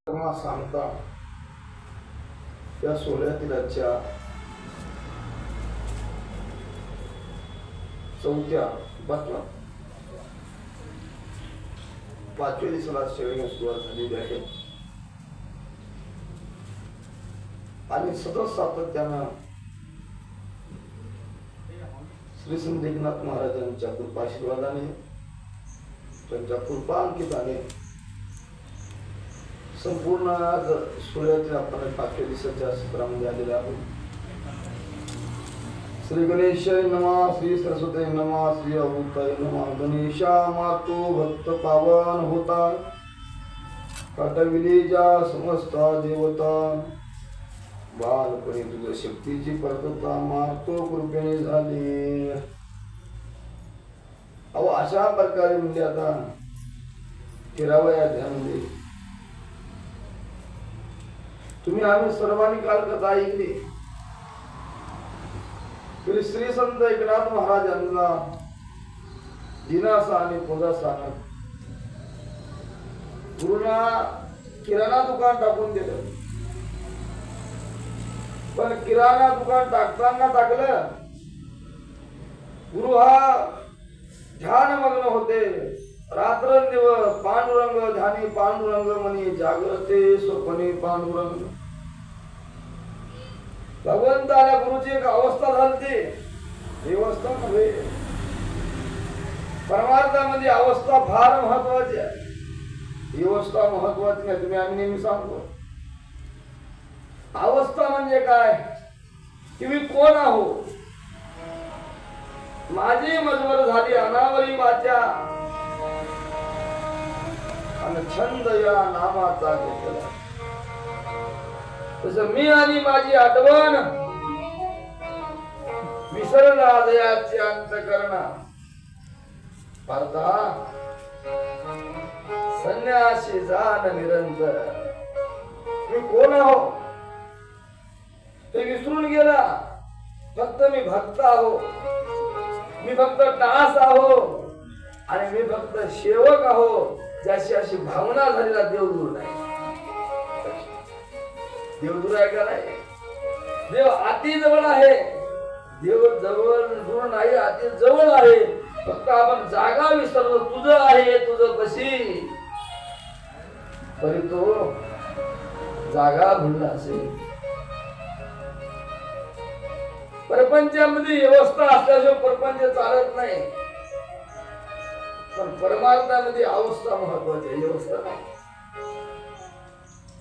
सांगता या सोहळ्यातील आजच्या चौथ्या पाचव्या दिवसाला शेवटी सुरुवात झालेली आहे आणि सतत सातत्यानं श्री संत एकनाथ महाराजांच्या कृपाशीर्वादाने त्यांच्या कृपांकिताने संपूर्ण आज सोहळ्यातील आपण पाचव्या दिवसाच्या सत्रामध्ये आलेले आहोत। श्री गणेशाय नमः, श्री सरस्वती नमः, श्री अभूताय नमः। गणेशा मातो भक्त पावन होता, काटविली जा समस्त देवता। बालपणी तुझ्या शक्तीची परतता मातो कृपेने झाली। अहो अशा प्रकारे म्हणजे आता 13व्या अध्यायामध्ये तुम्ही आम्ही सर्वांनी काल कथा ऐकली। श्री संत एकनाथ महाराजांना दिनासा आणि पोदासा गुरुना किराणा दुकान टाकून दिलं, पण किराणा दुकान टाकताना टाकलं गुरु हा ध्यानमग्न होते। रात्रंदिवस पांडुरंग ध्यानी पांडुरंग मनी जागृते स्वप्ने पांडुरंग। भगवंताला गुरुची एक अवस्था झाली, ही अवस्था नव्हे, परमार्थामध्ये अवस्था फार महत्वाची आहे। ही अवस्था महत्वाची नाही, तुम्ही आम्ही नेहमी सांगतो। अवस्था म्हणजे काय की मी कोण आहो, माझी मजवर झाली अनावरी वाचा आणि छंद या नामाचा घेतला। तसं मी आणि माझी आठवण विसरला दयाची अंतकरणा। पार्था संन्यासी जाण निरंतर, मी कोण आहो ते विसरून गेला। फक्त मी भक्त आहो, मी फक्त दास आहो आणि मी फक्त सेवक आहो, ज्याची अशी भावना झालेला देवदूर नाही। देवदूर आहे का नाही? देव अति जवळ आहे, देव जवळ दूर नाही, अति जवळ आहे। फक्त आपण जागा विसरलो, तुझं आहे तुझं कशी, तरी तो जागा भुलला असेल। प्रपंचामध्ये व्यवस्था असल्याशिवाय प्रपंच चालत नाही, पण परमार्थामध्ये अवस्था महत्वाची आहे, व्यवस्था नाही।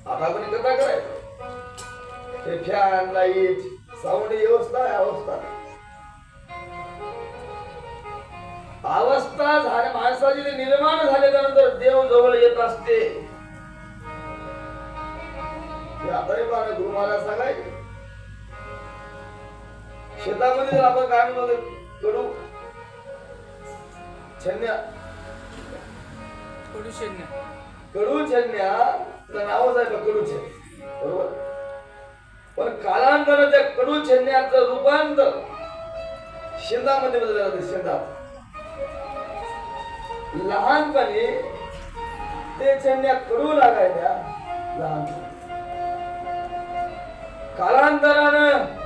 आता आपण कथा करायचं, ते फॅन लाईट साऊंड व्यवस्था आहे, अवस्था नाही। अवस्था झाल्या माणसाची निर्माण झाल्यानंतर देव जवळ येत असते। आताही पाहणे गुरु महाराज सांगायचे, शेतामध्ये आपण काय म्हणतो कडू छन्या, कडू छन्या नावच आहे कडू छन्या, बरोबर। पण कालांतराने त्या कडू छन्याचं रूपांतर शेंदामध्ये बदललं जातं। शेंदात लहानपणी ते छन्या कडू लागायच्या, लहानपणी कालांतरानं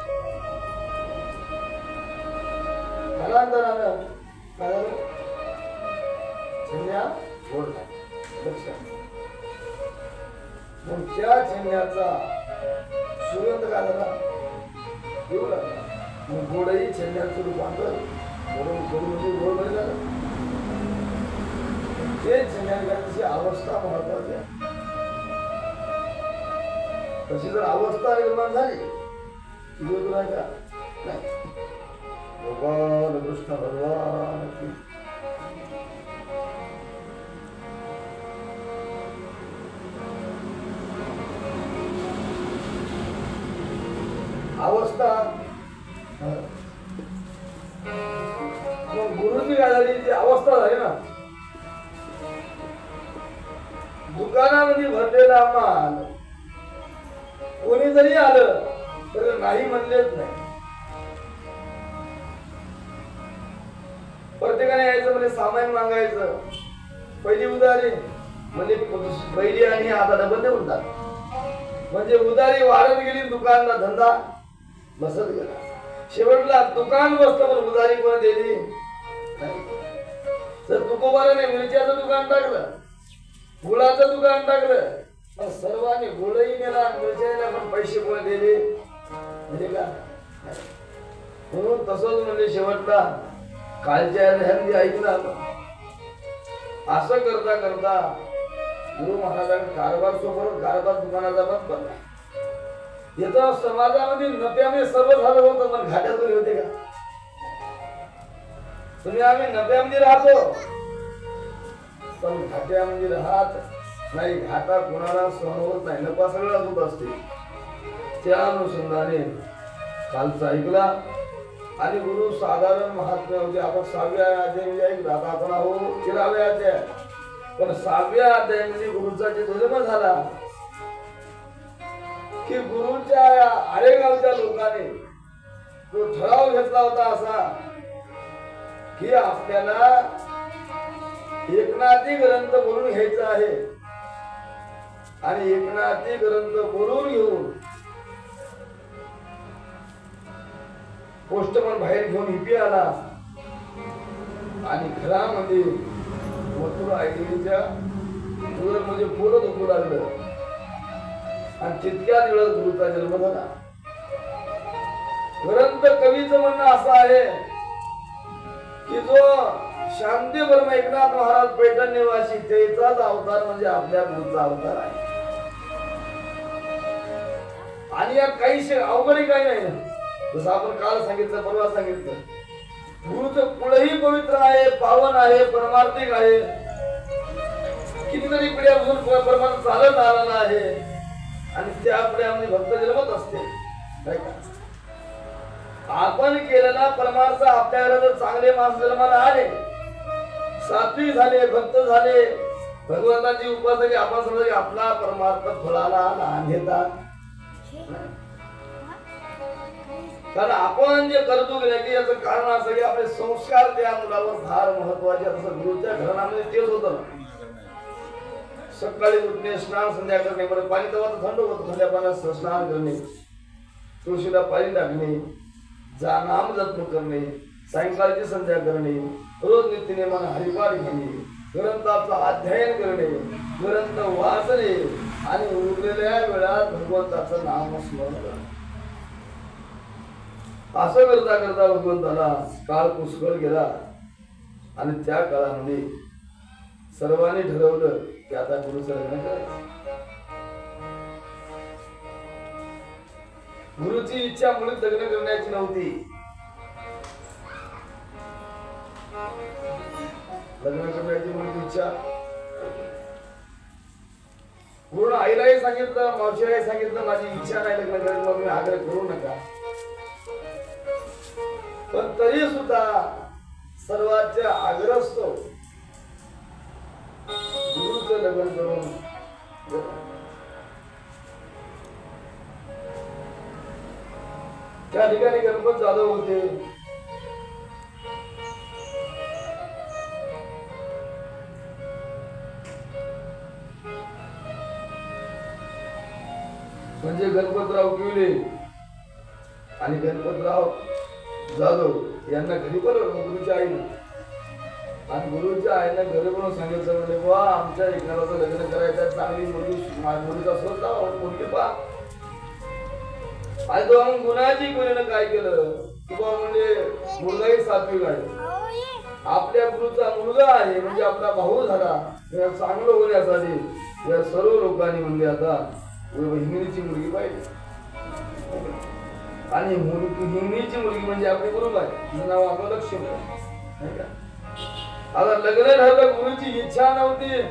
काय झालं, छन्या गोड लागला। मग त्या छन्याचा सुगंध काय झाला, येऊ लागला। मग गोडही छन्याचं रूपांतर गोड मध्ये झालं। ते छन्याची अवस्था महत्वाची आहे। तशी जर अवस्था निर्माण झाली की का नाही, भगवान कृष्ण भगवान की अवस्था। गुरुची काय झाली, जी अवस्था झाली ना, दुकानामध्ये भरलेला माल कोणी जरी आलं तर नाही म्हणलेच नाही। प्रत्येकाने यायचं म्हणजे सामान मागायचं, पहिली उधारी म्हणजे पहिली आणि आता डबल देऊन टाक. म्हणजे उदारी वाढत गेली, दुकानला धंदा बसत गेला. शेवटला दुकान बसलं पण उदारी कोण दिली नाही. तर तुकोबाराने मिरच्याचं दुकान टाकलं, गुळाचं दुकान टाकलं, पण सर्वांनी गुळही नेला, मिरच्याला पण पैसे कोण दिले म्हणजे का. म्हणून तसंच म्हणजे शेवटला कालच्या ध्यान ऐकलं. असं करता करता गुरु महाराजांनी कारभार सोबत कारभार दुकानाचा पण पडला. येतं समाजामध्ये नफ्यामध्ये सर्व झालं होतं, पण घाट्यातून होते का. तुम्ही आम्ही नफ्यामध्ये राहतो पण घाट्यामध्ये राहत नाही. घाटा कोणाला सहन होत नाही, नफा सगळा होत असते. त्या अनुषंगाने कालचा ऐकला आणि गुरु साधारण महात्मा होते. आपण 6व्या अध्यायामध्ये ऐकला, आता आपण आहो 13व्या अध्याय. पण 6व्या अध्यायामध्ये गुरुचा जे जन्म झाला की गुरुच्या आरेगावच्या लोकांनी तो ठराव घेतला होता असा की आपल्याला एकनाथी ग्रंथ बोलून घ्यायचा आहे. आणि एकनाथी ग्रंथ बोलून घेऊन पोस्टमन बाहेर घेऊन हिपी आला आणि घरामध्ये मथुरा आईच्या मध्ये पोरं दुखू लागलं. आणि तितक्याच वेळात गुरुचा जन्म झाला. ग्रंथ कवीचं म्हणणं असं आहे की जो शांती ब्रह्म एकनाथ महाराज पैठण निवासी त्याचाच अवतार म्हणजे आपल्या गुरुचा अवतार आहे. आणि यात काही अवघड काही नाही. जसं आपण काल सांगितलं, परवा सांगितलं, गुरुचं कुळही पवित्र आहे, पावन आहे, परमार्थिक आहे. कितीतरी पिढ्यापासून परमार्थ चालत आलेला आहे आणि त्या पिढ्यामध्ये भक्त जन्मत असते. आपण केलेला परमार्थ आपल्याला जर चांगले माणूस जन्माला आले, सात्विक झाले, भक्त झाले, भगवंताची उपासना, आपण समजा की आपला परमार्थ फळाला आणतात. कारण आपण जे करतो की याचं कारण असं की आपले संस्कार त्या मुलावर फार महत्वाचे. असं गुरुच्या घरामध्ये तेच होतं ना. सकाळी उठणे, स्नान संध्या करणे, बरं पाणी तेव्हा थंड होतं, थंड्या पाण्यात स्नान करणे, तुळशीला पाणी टाकणे, नाम जप करणे, सायंकाळची संध्या करणे, रोज नित्यनेमाने हरिपाठ घेणे, ग्रंथाचं अध्ययन करणे, ग्रंथ वाचणे आणि उरलेल्या वेळात भगवंताचं नाम स्मरण करणे. असं करता करता भगवंताला काळ पुष्कळ गेला आणि त्या काळामध्ये सर्वांनी ठरवलं की आता गुरुचं लग्न करायचं. गुरुची इच्छा मुळीच लग्न करण्याची नव्हती. लग्न करण्याची मुळीच इच्छा गुरुनं आईलाही सांगितलं, मावशीलाही सांगितलं, माझी इच्छा नाही लग्न करायची, मग तुम्ही आग्रह करू नका. पण तरी सुद्धा सर्वांच्या आग्रस्त गुरुचं लग्न करून त्या ठिकाणी गणपत जाधव होते. म्हणजे गणपतराव किवले आणि गणपतराव जाधव यांना घरी बोलवलं गुरुच्या आईनं. आणि गुरुच्या आईनं घरी बोलून सांगितलं म्हणजे वा आमच्या एकनाथाचं लग्न करायचं, चांगली मुलीचा शोध लावा, मुलगी पहा. आणि तो मग गुणाची गुरुनं काय केलं की बा म्हणजे मुलगाही सात्विक आहे, आपल्या गुरुचा मुलगा आहे म्हणजे आपला भाऊ झाला, चांगलं होण्यासाठी या सर्व लोकांनी म्हणजे आता हिंगणीची मुलगी पाहिजे. आणि हिंगणीची मुलगी म्हणजे आपली गुरु आहे, तिचं नाव आपलं लक्ष्मी आहे का. आता लग्न झालं, गुरुची इच्छा नव्हती,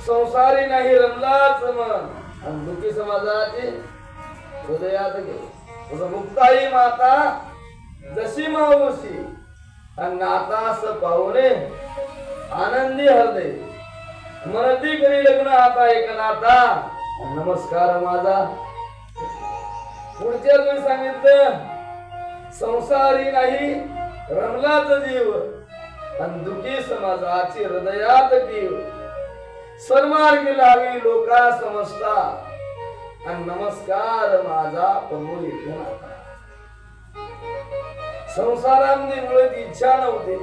संसारी नाही रमलाच मन आणि दुःखी समाजाची हृदयात गेली. मुक्ताई माता जशी मावशी आणि नातास पाहुणे आनंदी हृदय मनती करी लग्न आता एक नाता नमस्कार माझा. पुढच्या तुम्ही सांगितलं संसारी नाही रमलाच जीव आणि दुखी समाजाची हृदयात कीव. सन्मार्गी लावी लोका समजता आणि नमस्कार माझा प्रभू येथे नाता. संसारामध्ये मुळात इच्छा नव्हती,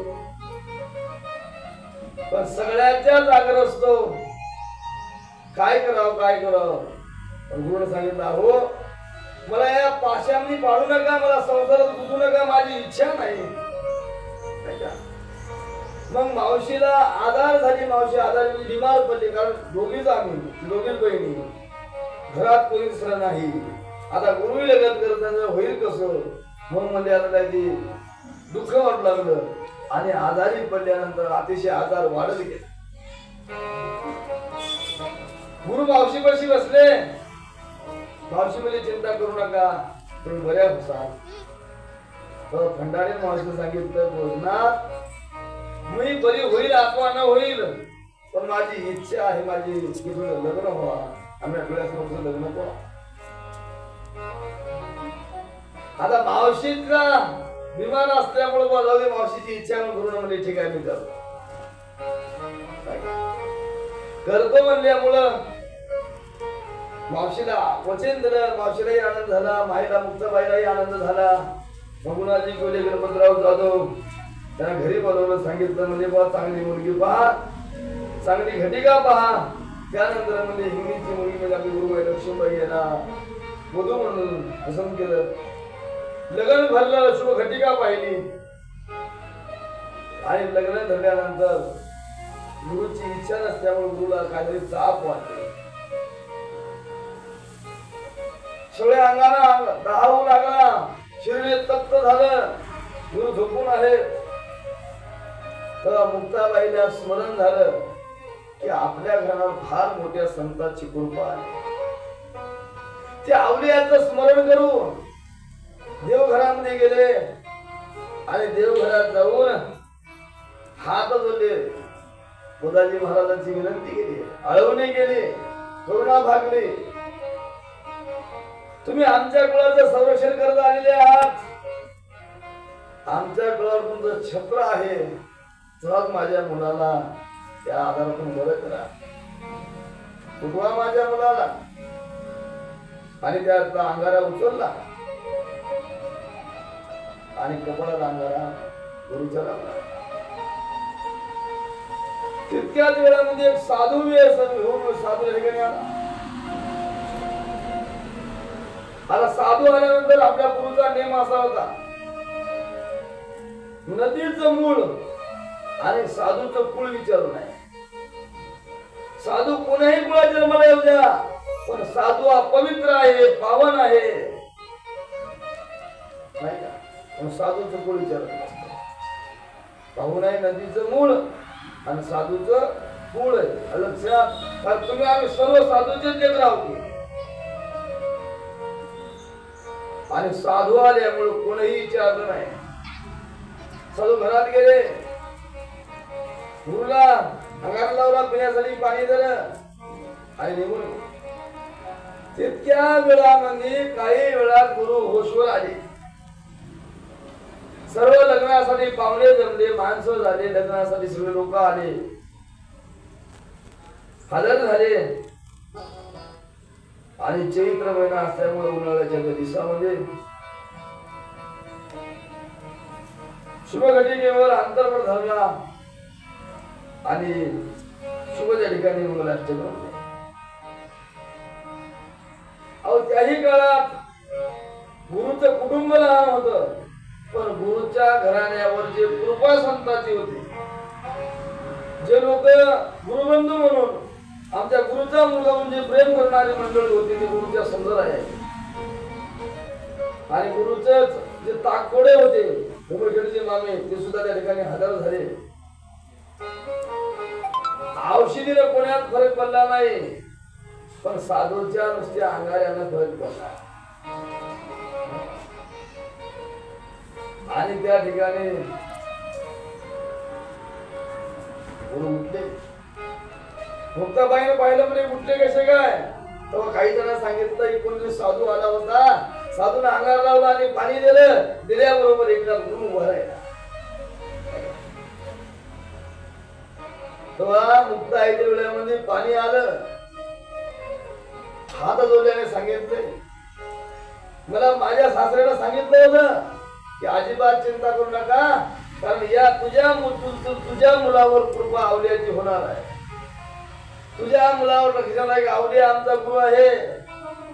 पण सगळ्याच्या जागर असतो. काय करावं पण गुरुने सांगितलं, हो मला या पाशांनी पाडू नका, मला संसारात घुसू नका, माझी इच्छा नाही. मग मावशीला आधार झाली, मावशी आधार बिमार पडली, कारण दोघीच बहिणी, घरात कोणी दुसरं नाही. आता गुरु लगत करताना होईल कसं, मग मध्ये आता काही दुःख वाटू लागलं आणि आजारी पडल्यानंतर अतिशय आजार वाढत गेले. गुरु मावशीपाशी बसले. मावशी म्हणजे चिंता करू नका, तुम्ही बऱ्या होसाल. तर खंडाने मावशीला सांगितलं, भोजनात मी बरी होईल अथवा न होईल, पण माझी इच्छा आहे माझी की तुझं लग्न व्हावा, आम्ही डोळ्यासमोरचं लग्न व्हावं. आता मावशीचा विमान असल्यामुळे बोलावले, मावशीची इच्छा गुरु म्हणजे ठीक आहे मी करतो म्हणल्यामुळं मावशीला वचन दिलं. मावशीलाही आनंद झाला, माईला मुक्ताबाईलाही आनंद झाला. भगुनाजी कोले गणपतराव जाधव त्यांना घरी बोलवलं, सांगितलं म्हणजे बा चांगली मुलगी पहा, चांगली घटिका पहा. त्यानंतर म्हणजे हिंगणीची मुलगी म्हणजे आपली गुरुबाई लक्ष्मीबाई यांना वधू म्हणून पसंत केलं. लग्न भरलं, शुभ घटिका पाहिली आणि लग्न झाल्यानंतर गुरुची इच्छा नसल्यामुळे गुरुला काहीतरी ताप वाटले. सगळ्या अंगाला दहावू लागला, शरीर तप्त झालं. गुरु झोपून आहे. तर मुक्ताबाईला स्मरण झालं की आपल्या घरावर फार मोठ्या संतांची कृपा आहे. त्या अवलियाचं स्मरण करून देवघरामध्ये गेले आणि देवघरात जाऊन हात जोडले, बुधाजी महाराजांची विनंती केली, आळवणी केली, करुणा भागली. तुम्ही आमच्या कुळाचं संरक्षण करत आलेले आहात, आमच्या कुळावर तुमचं छत्र आहे, तर माझ्या मुलाला त्या आधारातून बरं करा, उठवा माझ्या मुलाला. आणि त्यातला अंगारा उचलला आणि कपाळाला अंगारा गुरुच्या लागला. तितक्याच वेळामध्ये एक साधू घेऊन साधू ठिकाणी आला. आता साधू आल्यानंतर आपल्या गुरुचा नेम असा होता, नदीचं मूळ आणि साधूचं कुळ विचारू नये. साधू कोणाही कुळात जन्माला येऊ द्या, पण साधू हा पवित्र आहे, पावन आहे, नाही का? पण साधूचं कुळ विचारत नसतं. पाहून आहे नदीचं मूळ आणि साधूचं कुळ आहे. लक्षात, कारण तुम्ही आम्ही सर्व साधूचे लेकर आहोत. आणि साधू आल्यामुळे कोणीही विचारलं नाही. साधू घरात गेले, गुरुला अंगारा लावला, पिण्यासाठी पाणी दिलं आणि निघून. तितक्या वेळामध्ये काही वेळात गुरु होशवर आले. सर्व लग्नासाठी पाहुणे जमले, माणसं झाले, लग्नासाठी सगळे लोक आले, हजर झाले. आणि चैत्र महिना असल्यामुळे उन्हाळ्याच्या दिवसामध्ये शुभ घटिकेवर अंतर्पण धरला आणि शुभ त्या ठिकाणी मंगलाष्टक म्हणले. अहो त्याही काळात गुरुचं कुटुंब लहान होतं, पण गुरुच्या घराण्यावर जे कृपा संतांची होती, जे लोक गुरुबंधू म्हणून आमच्या गुरुचा मुलगा म्हणजे प्रेम करणारी मंडळी होती, ती गुरुच्या समजत आहे. आणि गुरुचे जे ताकपोडे होते, मुंबईकडचे मामे, ते सुद्धा त्या ठिकाणी हजर झाले. औषधीला कोणात फरक पडला नाही, पण साधूच्या नुसत्या अंगाऱ्यानं फरक पडला. आणि त्या ठिकाणी गुरु उठले. मुक्ताबाईने पाहिलं म्हणजे उठले कसे काय, तेव्हा काही जणांना सांगितलं की कोणी साधू आला होता, साधूने अंगार लावला आणि पाणी दिलं, दिल्याबरोबर एकदा गुरु उभा राहिला. तेव्हा मुक्ताईच्या वेळेमध्ये पाणी आलं, हात जोडल्याने सांगितले, मला माझ्या सासऱ्यानं सांगितलं होतं की अजिबात चिंता करू नका, कारण या तुझ्या मुलावर कृपा आवल्याची होणार आहे. तुझ्या मुलावर लक्षात आहे की आवल्या आमचा गुरु आहे.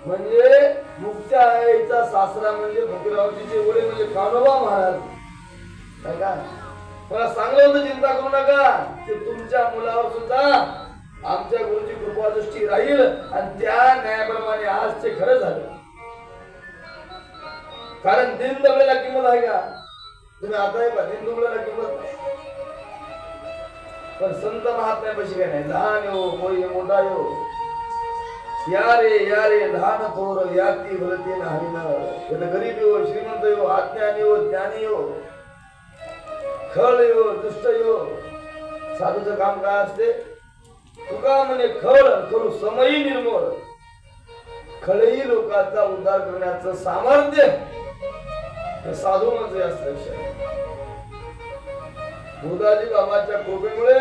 म्हणजे मुक्त्या आईचा सासरा म्हणजे फकीरावजीचे वडील म्हणजे कान्होबा महाराज. काय का मला सांगलं होतं चिंता करू नका, की तुमच्या मुलावर सुद्धा आमच्या गुरुची कृपा दृष्टी राहील. आणि त्या न्यायाप्रमाणे आज ते खरं झालं. कारण दिन दबलेला किंमत आहे का? तुम्ही आता आहे का दिन दुबळेला किंमत नाही, पण संत महात्म्यापाशी काय नाही. लहान हो कोई मोठा हो, या रे लहान थोर याती भरते नाही. गरीब हो श्रीमंत हो, अज्ञानी हो ज्ञानी हो, खळ हो दुष्ट हो, साधूचं काम काय असते? तुका म्हणे खळ करू समयी निर्मळ, खळही लोकांचा उद्धार करण्याचं सामर्थ्य हे साधू म्हणजे असतं. बुधाजी बाबाच्या कृपेमुळे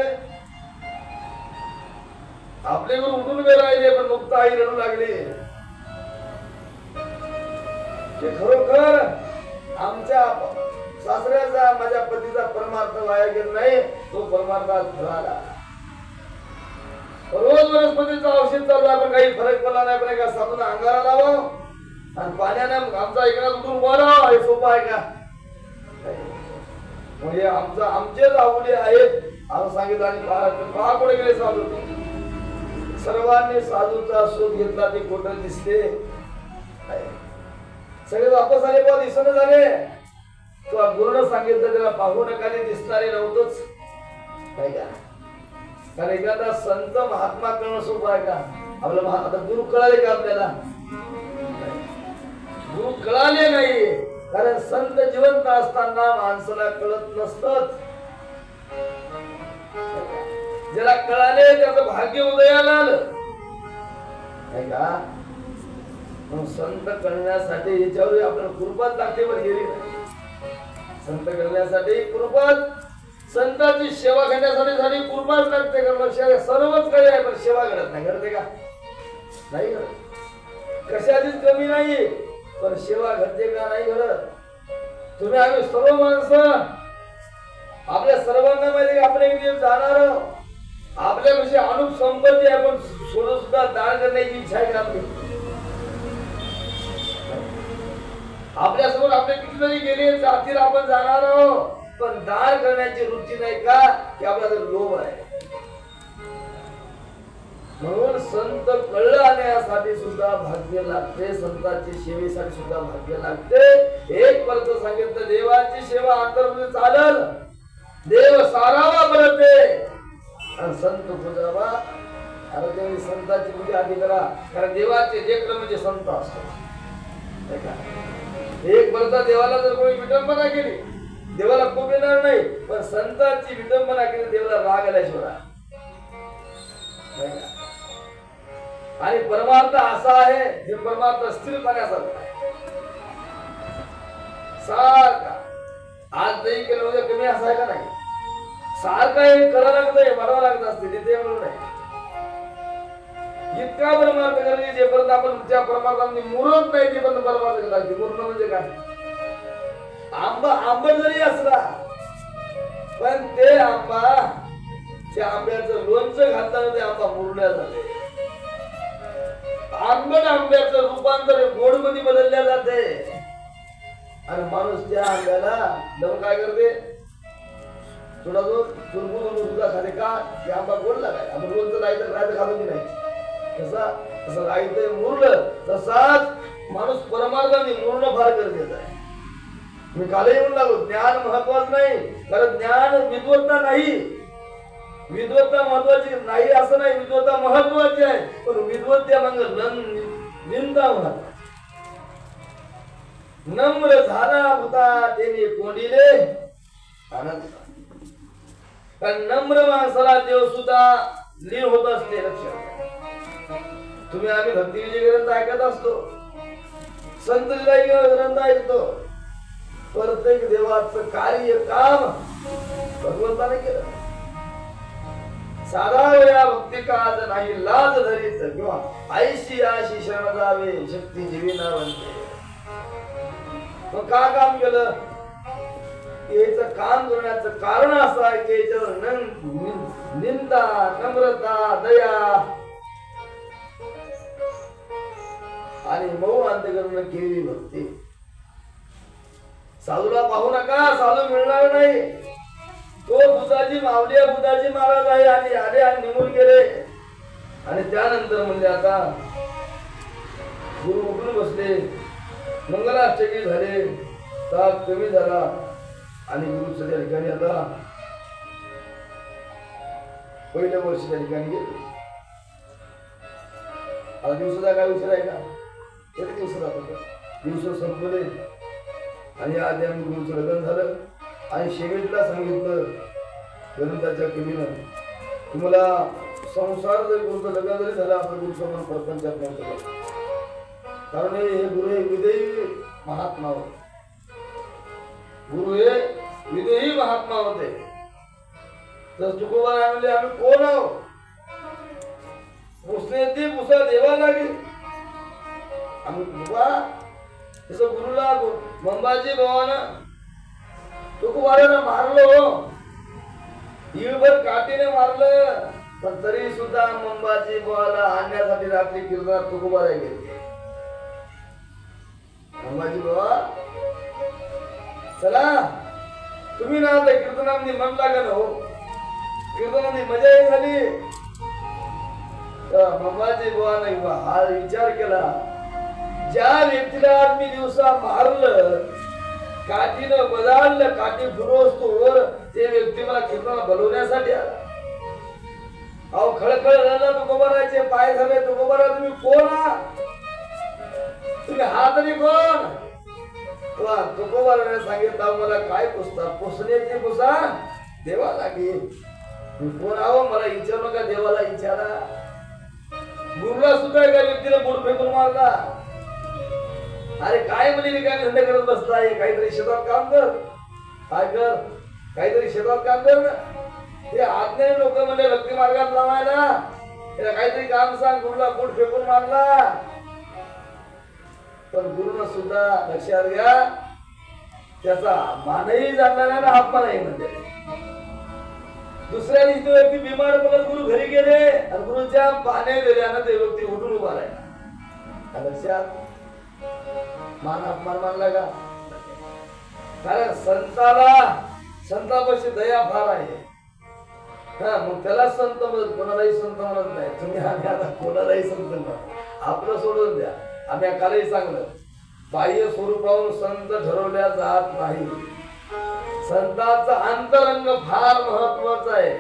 आपले गुरु उठून उभे राहिले, पण मुक्त आई रडू लागली की खरोखर आमच्या सासऱ्याचा माझ्या पतीचा परमार्थ वाया गेला नाही, तो परमार्थात फळाला. रोज वनस्पतीचं औषध चालू आहे, पण काही फरक पडला नाही. पण एका साधूला अंगारा लावा आणि पाण्याने आमचा एका उठून उभा राहा, हे सोपं आहे का? म्हणजे आमचेच आवडी आहेत असं सांगितलं. आणि पहा कुठे गेले साधू? सर्वांनी साधूचा शोध घेतला, ते खोटं दिसते. सगळे वापस आले, पण दिसणं झाले. तो गुरुनं सांगितलं त्याला पाहू नका, दिसणारे नव्हतंच. काय का? कारण एखादा संत महात्मा कळणं सोपं आहे का? आपलं आता गुरु कळाले का आपल्याला? गुरु कळाले नाही, कारण संत जिवंत असताना माणसाला कळत नसतं. ज्याला कळाले त्याचं भाग्य उदयाला आलं. नाही का? मग संत कळण्यासाठी याच्यावर आपल्याला कृपाच लागते. बरं गेली नाही संत करण्यासाठी कृपाच, संतांची सेवा करण्यासाठी कृपाच लागते. कारण सर्वच काही आहे, पण सेवा घडत नाही. घडते का? नाही घडत. कशाचीच कमी नाही, पण सेवा घडते का? नाही घडत. तुम्ही आम्ही सर्व माणसं, आपल्या सर्वांना माहिती आपण एक दिवस जाणार. आपल्याविषयी अनुप संपत्ती आहे, पण सोडून सुद्धा दान करण्याची इच्छा आहे का आपली? आपल्यासमोर आपले कितीतरी गेले जातील, आपण जाणार आहोत, पण दान करण्याची रुची नाही का? की आपल्याला लोभ आहे. म्हणून संत कळलं आणण्यासाठी सुद्धा भाग्य लागते, संतांची सेवेसाठी सुद्धा भाग्य लागते. एक परत सांगितलं, देवाची सेवा अंतर्मन चालल, देव सारावा परते आणि संत पूजावा. आता तुम्ही संतांची पूजा आधी करा, कारण देवाचे लेकरं म्हणजे संत असतात. एक परत देवाला जर कोणी विटंबना केली, देवाला खूप येणार नाही, पण संतांची विटंबना केली देवाला राग आल्याशिवाय. आणि परमार्थ असा आहे, हे परमार्थ स्थिर पाण्यासारखं आहे. सारखा आज नाही केलं उद्या कमी असं आहे का? नाही, सारखं हे करावं लागतं, म्हणावं लागत असते. तिथे म्हणून नाही इतका परमार्थ करायचे जेपर्यंत आपण त्या परमार्थाने मुरत नाही, तेपर्यंत परमार्थ करायचे. मुरणं म्हणजे काय? आंबट जरी असला, पण ते त्या आंब्याचं लोणचं घातल्यानं ते आंबा मुरल्या जाते. आंबट आंब्याचं रूपांतर गोड मध्ये बदलल्या जाते. आणि माणूस त्या आंब्याला जाऊन काय करते? थोडा जो चुरमुर सुद्धा खाते का? ते आंबा गोड लागाय. आपण लोणचं राहायचं खातो की नाही? तसं राहायचं मुरलं, तसाच माणूस परमार्थाने मुरणं फार गरजेचं आहे. मी काल येऊन लागलो, ज्ञान महत्वाचं नाही, कारण ज्ञान विद्वत्ता नाही. विद्वत्ता महत्वाची नाही असं नाही, विद्वत्ता महत्वाची आहे, पण विद्वत्ता म्हणजे निंदा महत्वाची. नम्र झाला होता त्याने कोंडिले आनंद. कारण नम्र माणसाला देव सुद्धा लीन होत असते. लक्षात तुम्ही आम्ही भक्ती विजय ग्रंथ ऐकत असतो, संत ग्रंथ ऐकतो. प्रत्येक देवाचं कार्य काम भगवंताने केलं. साधावया भक्ती काज नाही लाज धरीत किंवा आईशी आशी शरण जावे शक्ती जीवी ना बनते. मग का काम केलं? याचं काम करण्याचं कारण असं आहे की याच्यावर निंदा नम्रता दया आणि मऊ अंतकरण केली भक्ती. साधूला पाहू नका, साधू मिळणार नाही. तो बुधाजी मावली बुधाजी महाराज आहे आणि आले आणि निघून गेले. आणि त्यानंतर म्हणजे आता गुरु उठून बसले, मंगलाष्टकी झाले, ताप कमी झाला आणि गुरुच्या त्या ठिकाणी आता पहिल्या वर्षी त्या ठिकाणी गेले. आता दिवसाचा काय उशीर आहे का? एक दिवस राहतो, दिवस संपले आणि आधी आम्ही गुरुचं लग्न झालं आणि शेवटला सांगितलं ग्रंथाच्या कवीनं, तुम्हाला संसार जरी गुरुचं लग्न जरी झालं आपलं गुरुसमान प्रपंचात नव्हतं. कारण हे गुरु हे विदेही महात्मा होते. गुरु हे विदेही महात्मा होते. तर तुकोबा म्हणले आम्ही कोण आहोत? पुसणे ती पुसा देवा लागेल. आम्ही तुकोबा तसं गुरुला मंबाजी भावानं तुकोबाला मारलो, ईळभर काठीने मारलं, पण तरी सुद्धा मंबाजी भावाला आणण्यासाठी रात्री कीर्तनात तुकोबा गेले. मंबाजी बाबा चला तुम्ही ना आता कीर्तनामध्ये मन लागलं हो, कीर्तनामध्ये मजा झाली. तर मंबाजी भावाने हा विचार केला, ज्या व्यक्तीला मी दिवसा मारलं, काठीनं बजाडलं, काठी फुरोस्तोवर ते व्यक्ती मला कीर्तनाला बोलवण्यासाठी आला. अहो खळखळ झाला तुकोबाराचे पाय झाले. तुकोबारा तुम्ही कोण आहात? तुम्ही हा तरी कोण? तुकोबाराने सांगितलं मला काय पुसता? पुसण्याची पुसा देवा लागेल. मी कोण आहो मला विचारू नका, देवाला विचारा. गुरुला सुद्धा एका व्यक्तीला बुड फेकून मारला. अरे काय म्हणजे रिकामी धंदे करत बसलाय? काहीतरी शेतात काम कर. काय कर? काहीतरी शेतात काम कर ना. हे आज्ञानी लोक म्हणजे भक्ती मार्गात लावायला त्याला काहीतरी काम सांग. गुरुला बुड फेकून मारला. पण गुरुनं सुद्धा लक्षात घ्या, त्याचा मानही जाणला नाही ना आत्मालाही म्हणजे. दुसऱ्या दिवशी व्यक्ती बिमार पडत गुरु घरी गेले आणि गुरुच्या पाने दिल्यानं ते व्यक्ती उठून उभा राहिला. लक्षात मान अपमान मानला का? कारण संतापाशी दया फार आहे. हा मग त्याला संत म्हणत, कोणालाही संत म्हणत नाही. तुम्ही आम्ही आता कोणालाही संत म्हणत, आपलं सोडून द्या. आम्ही कालही सांगलं, बाह्य स्वरूपावरून संत ठरवल्या जात नाही. संतांचा अंतरंग फार महत्वाचा आहे.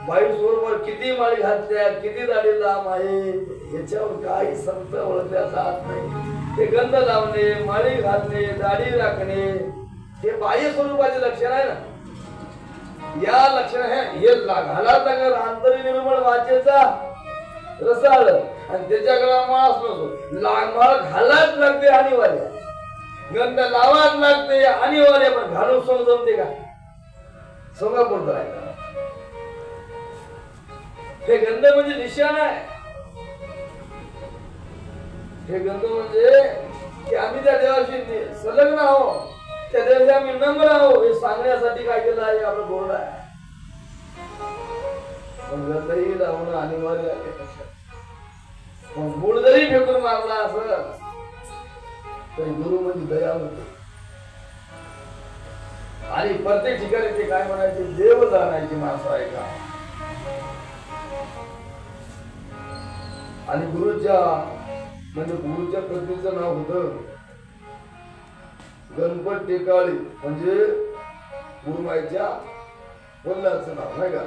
बाह्य स्वरूपावर किती माळी घातल्या, किती दाढी लांब आहे, याच्यावर काही संत ओळखल्या जात नाही. ते गंध लावणे, माळी घालणे, दाढी राखणे हे बाह्य स्वरूपाचे लक्षण आहे ना. या लक्षण हे घालात लागणार आंतरिक निर्मळ वाचेचा रसाळ आणि त्याच्या गळा माळ असतो. माळ घालाच लागते अनिवार्य, गंध लावाच लागते अनिवार्य. पण घालून समजते का? सोंगापूर आहे का? हे गंध म्हणजे निशाण आहे. हे गंध म्हणजे की आम्ही त्या देवाशी संलग्न आहोत, त्या देवाशी आम्ही नम्र आहोत हे सांगण्यासाठी काय केलं आहे आपलं बोर्ड आहे. पण गंधही लावणं अनिवार्य आहे. पण गुळ जरी फेकून मारला असं तरी गुरु म्हणजे दया होते. आणि प्रत्येक ठिकाणी ते काय म्हणायचे, देव जाणायची माणसं आहे का? आणि गुरुच्या म्हणजे गुरुच्या पत्नीचं नाव होतं गणपत टेकाळी, म्हणजे गुरुमाईच्या वडिलांचं नाव नाही का.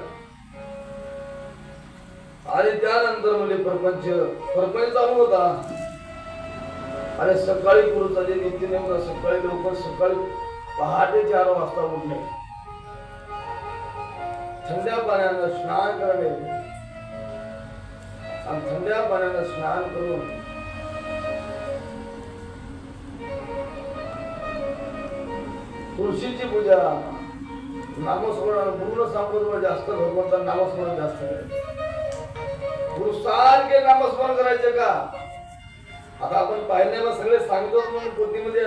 आणि त्यानंतर म्हणजे प्रपंच चालू होता. आणि सकाळी गुरुचा जे नीतीनेम सकाळी लवकर सकाळी पहाटे 4 वाजता उठणे, थंड्या पाण्यानं स्नान करणे आणि थंड्या पाण्यानं स्नान करून तुळशीची पूजा, नामस्मरण, पूर्ण सांगतो जास्त भगवंता नामस्मरण जास्त करायचं. सारखे नामस्मरण करायचे का? आता आपण पाहिलं सगळे सांगतो म्हणून पोथीमध्ये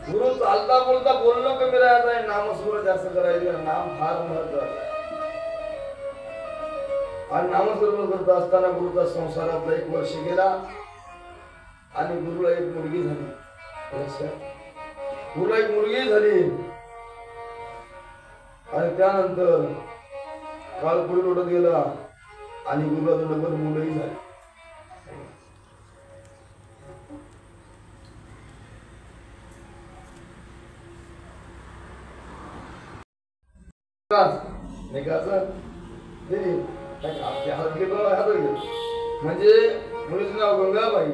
गुरु चालता बोलता बोलणं कमी राहत आहे, नामस्मरण जास्त करायचे. नाम फार महत्वाचं आहे. आणि नामस्मरण करत असताना गुरुचा संसारातला 1 वर्ष गेला आणि गुरुला एक मुलगी झाली. गुरुला एक मुलगी झाली आणि त्यानंतर काळ पुढे लोटत गेला आणि गुरुला दोन मुलंही झाली. म्हणजे मुलीचं नाव गंगाबाई,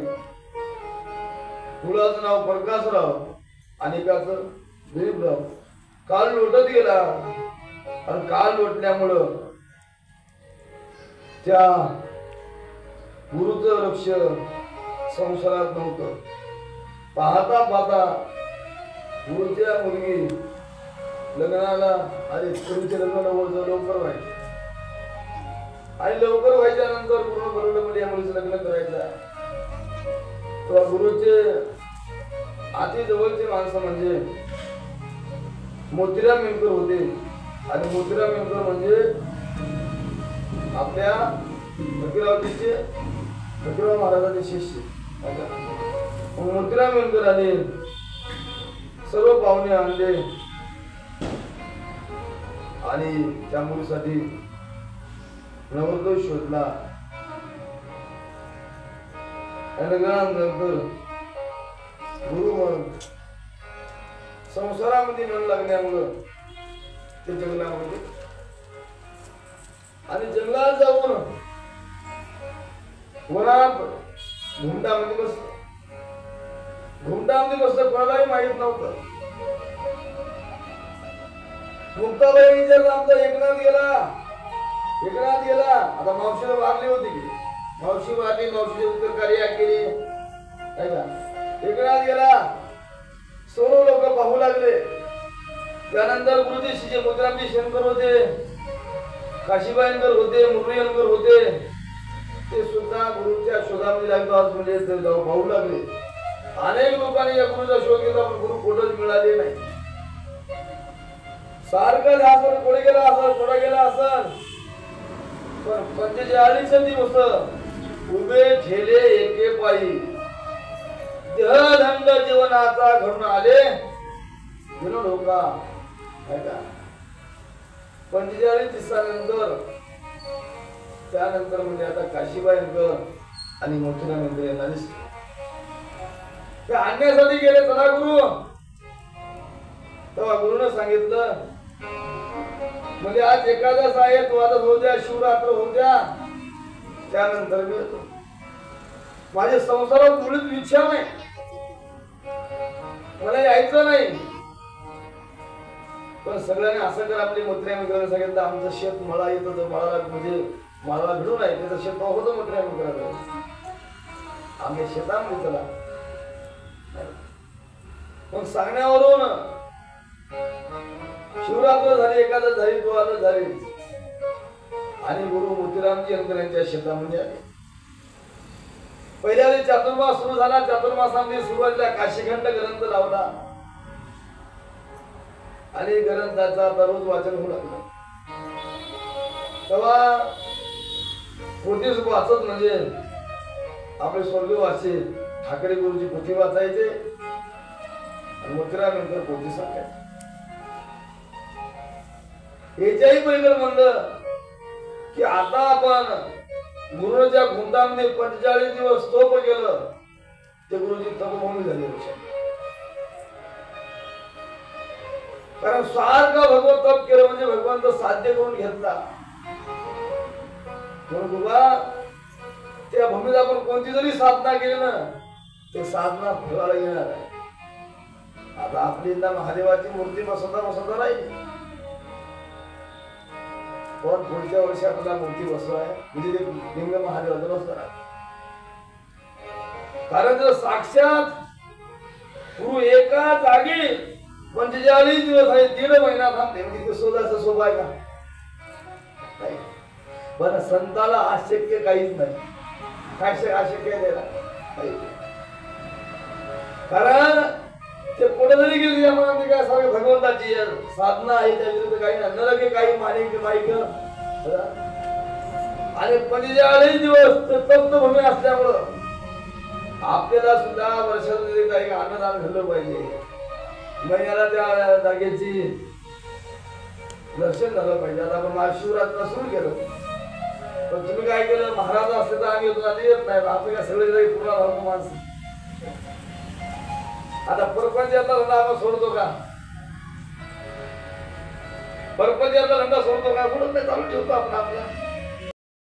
मुलाचं नाव प्रकाशराव आणि एकाचं दिलीपराव. काल लोटत गेला आणि काल लोटल्यामुळं त्या गुरुचं लक्ष संसारात नव्हतं. पाहता पाहता गुरुच्या मुलगी लग्नाला आणि गुरुचे लग्न लवकर व्हायचे आणि लवकर व्हायच्या नंतर गुरु बरोबर म्हणजे या मुलीचं लग्न करायचं. तेव्हा गुरुचे अति जवळचे माणसं म्हणजे मोतीराम मेमकर होते आणि मोतीराम मेमकर म्हणजे आपल्या फकीरावजीचे फकीराव महाराजांचे शिष्य. मोतीराम मेमकर आले, सर्व पाहुणे आणले आणि त्या मुलीसाठी नवरदेव शोधला. नंतर गुरु मग संसारामध्ये मन लागण्यामुळं ते जंगलामध्ये आणि जंगलात जाऊन वनात घुमटामध्ये बसलं. घुमटामध्ये बसलं, कोणालाही माहित नव्हतं. मुक्ताबाई विचारलं, आमचा एकनाथ गेला. एकनाथ गेला. आता मावशीला वारली होती की मावशी वारली, मावशीचे उत्तर कार्य केली. एकनाथ गेला. सर्व लोक पाहू लागले. त्यानंतर गुरुजी शिजे मोतीरामजी शंकर होते, काशीबाईंकर होते, मुरलीकर होते. ते सुद्धा गुरुच्या शोधामध्ये लागतो आज म्हणजे पाहू लागले. अनेक लोकांनी या गुरुचा शोध घेतला पण गुरु कुठंच मिळाले नाही. सारखं असं पुढे गेला असं पुढे गेला असं पण 45 दिवस उभे ठेले एके पायी देहदंड जीवनाचा घडून आले गेलो लोका. 45 दिवसानंतर त्यानंतर म्हणजे आता काशीबाईंकर आणि मोतीराम मेमकर यांना दिसले. ते आणण्यासाठी गेले. चला गुरु. तेव्हा गुरुने सांगितलं म्हणजे आज एकादश आहे, तो आता होऊ द्या, शिवरात्र होऊ द्या, त्यानंतर मी येतो. माझ्या संसारात मुळीच इच्छा नाही, मला यायचं नाही. पण सगळ्यांनी असं कर आपली मोतीराम मेमकरांनी सांगितलं आमचं शेत मला येत होतं, मला म्हणजे मला भिडू नाही, त्याचं शेत होतं मोतीराम मेमकरांचं. आम्ही शेतामध्ये चला. मग सांगण्यावरून शिवरात्र झाली, एकादश झाली, द्वादश झाली आणि गुरु मोतीरामजी अंकर यांच्या शेतामध्ये आले. पहिल्या वेळी चातुर्मास सुरू झाला. चातुर्मासामध्ये सुरुवातीला काशीखंड ग्रंथ लावला आणि ग्रंथाचा दररोज वाचन होऊ लागलं. तेव्हा पोथी वाचत म्हणजे आपले स्वर्गीय वाचे ठाकरे गुरुजी पोथी वाचायचे आणि मोतीराम अंकर पोथी सांगायचे. याच्याही पहिलं म्हणलं की आता आपण गुरुच्या घुमटामध्ये 45 दिवस तप केलं, ते गुरुजी तपभूमी झाले. कारण सारखं भगवत तप केलं म्हणजे भगवंत साध्य करून घेतला. म्हणून बाबा त्या भूमीत आपण कोणती जरी साधना केली ना ते साधना फळाला येणार आहे. आता आपली महादेवाची मूर्ती बसवता राहील पण पुढच्या वर्षी आपल्याला मूर्ती बसवाय म्हणजे ते लिंग महादेवाचं बसणार आहे. कारण जर साक्षात गुरु एका जागी 45 दिवस आहे, 1.5 महिना थांबते म्हणजे ते शोधायचं सोपं आहे का? पण संताला अशक्य काहीच नाही. काय अशक्य आहे त्याला काहीच नाही. कारण ते पुढे जरी गेली या मनात काय सगळे भगवंताची साधना आहे, त्या विरुद्ध काही नरके काही मानिक माईक आणि पंचेचाळीस दिवस तप्तभूमी असल्यामुळं आपल्याला सुद्धा वर्षामध्ये काही अन्नदान घडलं पाहिजे. महिन्याला त्या जागेची दर्शन झालं पाहिजे. आता आपण महाशिवरात्र सुरू केलं, पण तुम्ही काय केलं, महाराज असते तर आम्ही येत नाही. आपण काय सगळे जागी पूर्ण राहतो माणसं. आता परपंचातला धंदा आपण सोडतो का? परपंचातला धंदा सोडतो का? सोडत नाही, चालू ठेवतो आपण आपला.